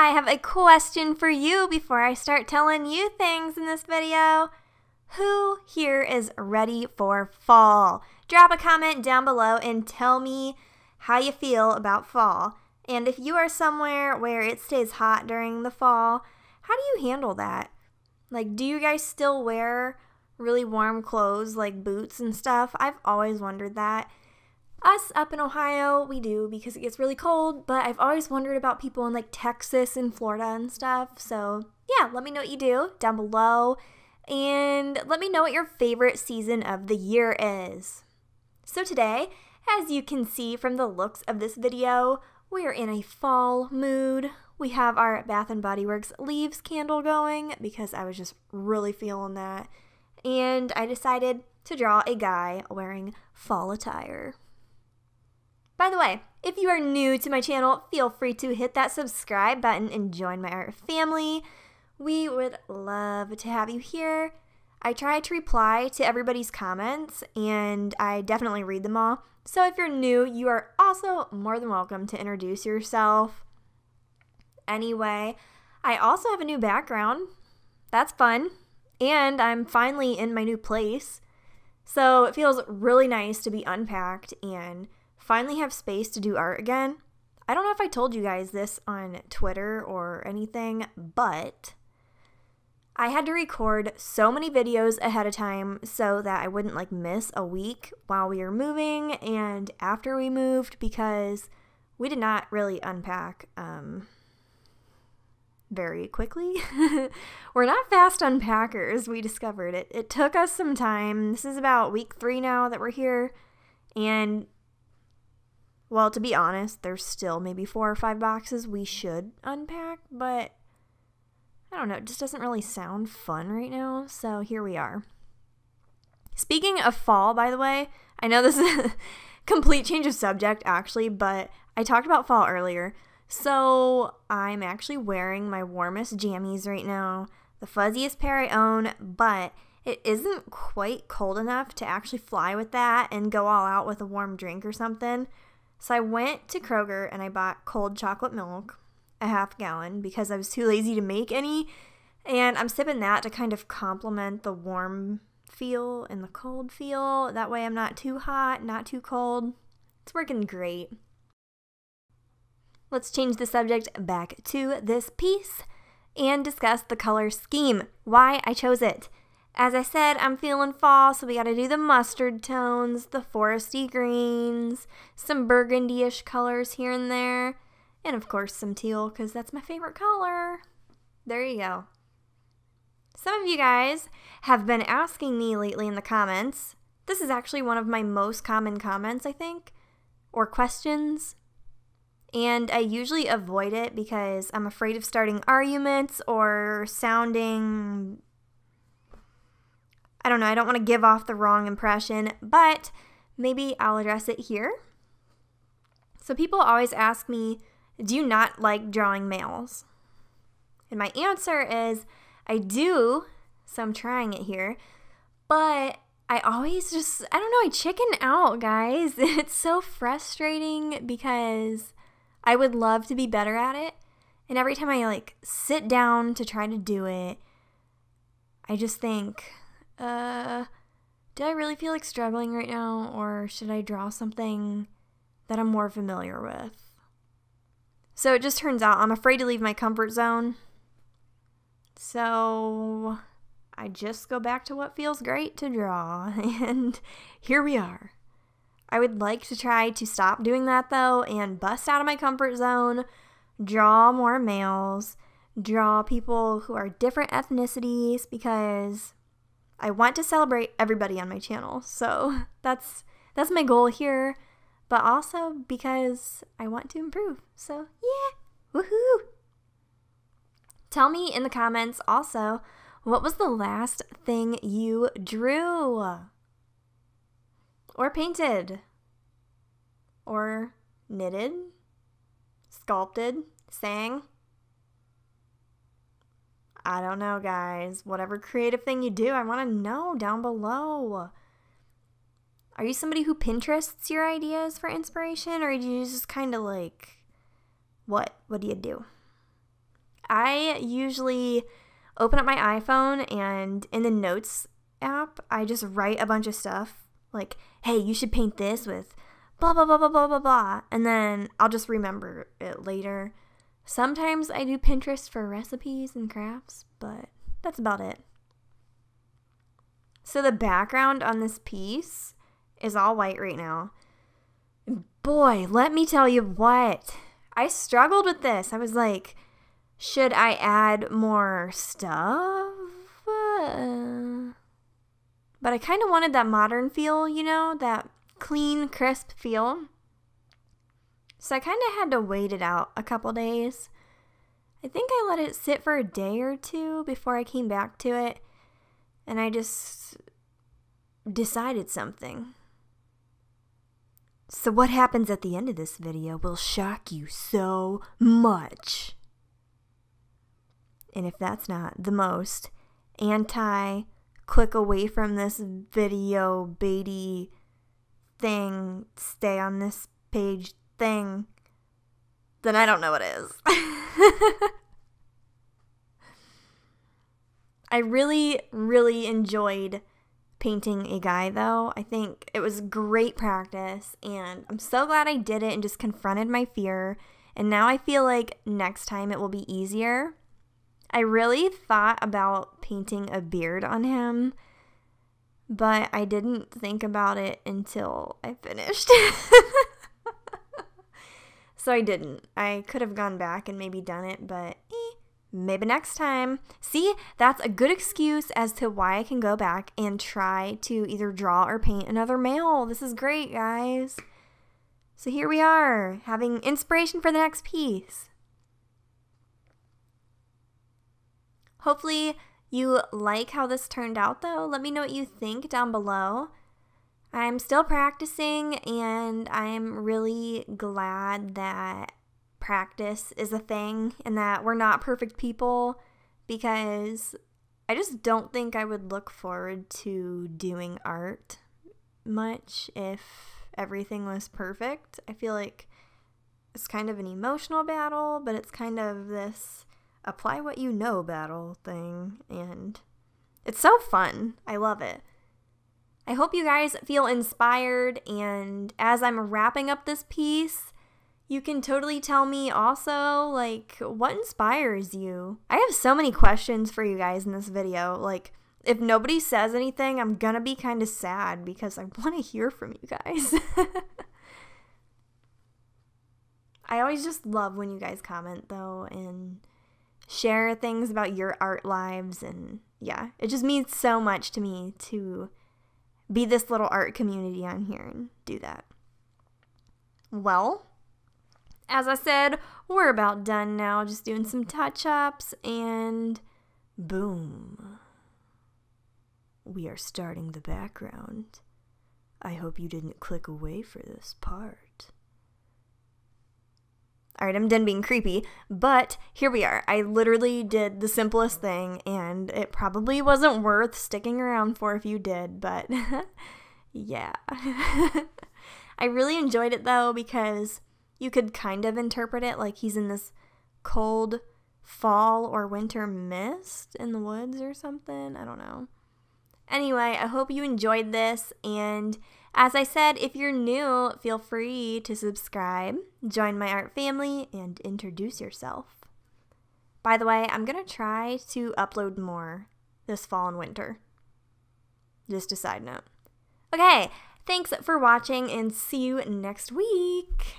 I have a question for you before I start telling you things in this video. Who here is ready for fall? Drop a comment down below and tell me how you feel about fall. And if you are somewhere where it stays hot during the fall, how do you handle that? Like, do you guys still wear really warm clothes like boots and stuff? I've always wondered that. Us up in Ohio, we do because it gets really cold, but I've always wondered about people in like Texas and Florida and stuff. So yeah, let me know what you do down below, and let me know what your favorite season of the year is. So today, as you can see from the looks of this video, we're in a fall mood. We have our Bath & Body Works Leaves candle going because I was just really feeling that. And I decided to draw a guy wearing fall attire. By the way, if you are new to my channel, feel free to hit that subscribe button and join my art family. We would love to have you here. I try to reply to everybody's comments, and I definitely read them all. So if you're new, you are also more than welcome to introduce yourself. Anyway, I also have a new background. That's fun. And I'm finally in my new place. So it feels really nice to be unpacked and finally have space to do art again. I don't know if I told you guys this on Twitter or anything, but I had to record so many videos ahead of time so that I wouldn't like miss a week while we were moving and after we moved, because we did not really unpack very quickly. We're not fast unpackers, we discovered it. It took us some time. This is about week 3 now that we're here, and well, to be honest, there's still maybe 4 or 5 boxes we should unpack, but I don't know, it just doesn't really sound fun right now, so here we are. Speaking of fall, by the way, I know this is a complete change of subject actually, but I talked about fall earlier. So I'm actually wearing my warmest jammies right now, the fuzziest pair I own, but it isn't quite cold enough to actually fly with that and go all out with a warm drink or something. So I went to Kroger and I bought cold chocolate milk, a half gallon, because I was too lazy to make any. And I'm sipping that to kind of complement the warm feel and the cold feel. That way I'm not too hot, not too cold. It's working great. Let's change the subject back to this piece and discuss the color scheme, why I chose it. As I said, I'm feeling fall, so we got to do the mustard tones, the foresty greens, some burgundy-ish colors here and there, and of course some teal, because that's my favorite color. There you go. Some of you guys have been asking me lately in the comments. This is actually one of my most common comments, I think, or questions. And I usually avoid it because I'm afraid of starting arguments or sounding, I don't know, I don't want to give off the wrong impression, but maybe I'll address it here. So people always ask me, do you not like drawing males? And my answer is, I do, so I'm trying it here, but I always just, I don't know, I chicken out, guys. It's so frustrating because I would love to be better at it, and every time I like sit down to try to do it, I just think, do I really feel like struggling right now, or should I draw something that I'm more familiar with? So it just turns out I'm afraid to leave my comfort zone, so I just go back to what feels great to draw, and here we are. I would like to try to stop doing that though and bust out of my comfort zone, draw more males, draw people who are different ethnicities, because I want to celebrate everybody on my channel. So that's my goal here, but also because I want to improve. So yeah, woohoo! Tell me in the comments also, what was the last thing you drew? Or painted, or knitted, sculpted, sang. I don't know, guys. Whatever creative thing you do, I want to know down below. Are you somebody who Pinterests your ideas for inspiration, or do you just kind of like, what do you do? I usually open up my iPhone and in the Notes app, I just write a bunch of stuff like, hey, you should paint this with blah, blah, blah, blah, blah, blah, blah. And then I'll just remember it later. Sometimes I do Pinterest for recipes and crafts, but that's about it. So the background on this piece is all white right now. And boy, let me tell you what. I struggled with this. I was like, should I add more stuff? But I kind of wanted that modern feel, you know, that clean, crisp feel. So I kind of had to wait it out a couple days. I think I let it sit for a day or two before I came back to it. And I just decided something. So what happens at the end of this video will shock you so much. And if that's not the most anti-click away from this video baity thing, stay on this page thing, then I don't know what is. I really, really enjoyed painting a guy, though. I think it was great practice, and I'm so glad I did it and just confronted my fear. And now I feel like next time it will be easier. I really thought about painting a beard on him, but I didn't think about it until I finished. So I didn't. I could have gone back and maybe done it, but maybe next time. See, that's a good excuse as to why I can go back and try to either draw or paint another male. This is great, guys. So here we are, having inspiration for the next piece. Hopefully you like how this turned out, though. Let me know what you think down below. I'm still practicing, and I'm really glad that practice is a thing and that we're not perfect people, because I just don't think I would look forward to doing art much if everything was perfect. I feel like it's kind of an emotional battle, but it's kind of this apply what you know battle thing, and it's so fun. I love it. I hope you guys feel inspired, and as I'm wrapping up this piece, you can totally tell me also, like, what inspires you? I have so many questions for you guys in this video. Like, if nobody says anything, I'm gonna be kind of sad because I want to hear from you guys. I always just love when you guys comment, though, and share things about your art lives, and yeah, it just means so much to me to be this little art community on here and do that. Well, as I said, we're about done now, just doing some touch-ups, and boom. We are starting the background. I hope you didn't click away for this part. Alright, I'm done being creepy, but here we are. I literally did the simplest thing, and it probably wasn't worth sticking around for if you did, but yeah. I really enjoyed it, though, because you could kind of interpret it like he's in this cold fall or winter mist in the woods or something. I don't know. Anyway, I hope you enjoyed this, and as I said, if you're new, feel free to subscribe, join my art family, and introduce yourself. By the way, I'm going to try to upload more this fall and winter. Just a side note. Okay, thanks for watching, and see you next week.